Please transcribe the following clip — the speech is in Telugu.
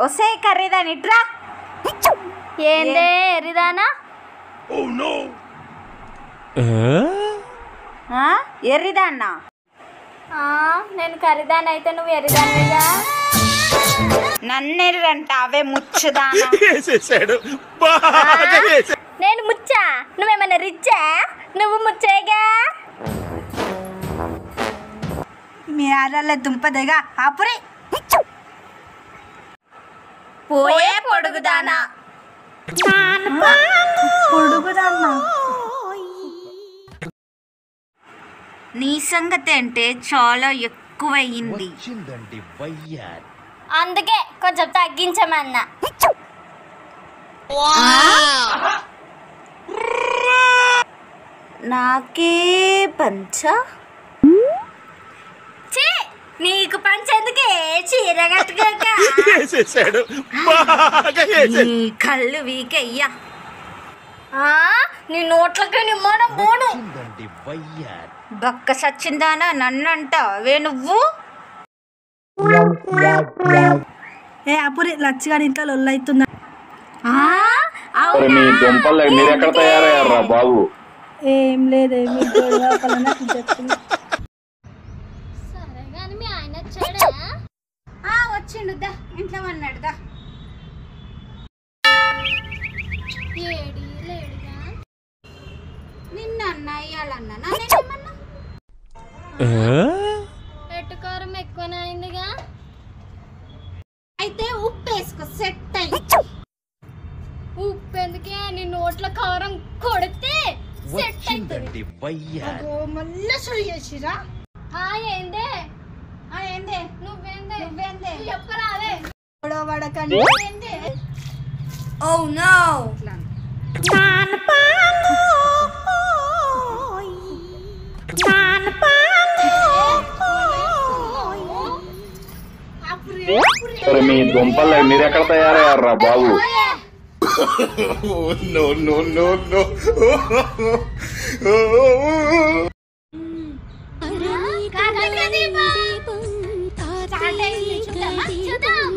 ఒసే కర్రీదాని ఇట్రా. ఏందే ఎర్రిదానా? ఎర్రిదాన్నా? నేను కర్రీదాని అయితే నువ్వు ఎర్రిదానిగా. నన్నెర్రంట అవే ముచ్చుదానా. నేను ముచ్చా, నువ్వేమన్నా రిచ్చా? నువ్వు ముచ్చేగా. మీ ఆరాల దుంపదేగా ఆపురే. పోయే పొడుగుదానా. పొడుగుదానా నీ సంగతి అంటే చాలా ఎక్కువయింది. అందుకే కొంచెం తగ్గించమన్నా. నాకే పంచ. నీకు పంచేందుకే చీర కట్టుకోక. నీ కళ్ళు వీకయ్యా. నీ నోట్లకి నిమ్మడం పోను. బక్క సచ్చిందానా నన్నంటావే నువ్వు. ఏ అప్పుడే లచ్చిగాడి ఇంట్లో లొల్లైతుందా? మీరెక్కడ తయారయ్యారా బాబు? ఏం లేదే మీ చెప్తున్నా. సరే కానీ మీ ఆయన వచ్చాడా? వచ్చిండు దా ఇంట్లో అన్నాడు దా. ఏడి లేడుగా. నిన్న అన్నా ఇయ్యాలన్నా నేనేమన్నా. ఎట్టుకారం ఎక్కువనే అయిందిగా. అయితే ఉప్పు వేసుకో సెట్ అయ్యి. ఉప్పు ఎందుకే? నీ నోట్ల కారం కొడితే సెట్ అవుతుంది. మళ్ళీ షురు చేసిరా. ఏందే ఏందే నువ్వేందే నువ్వేందే చెప్పరాదే. పడకండి. Oh no. మీ దుంపలు మీరెక్కడ తయారయ్యారా బాబు? చూద్దాం.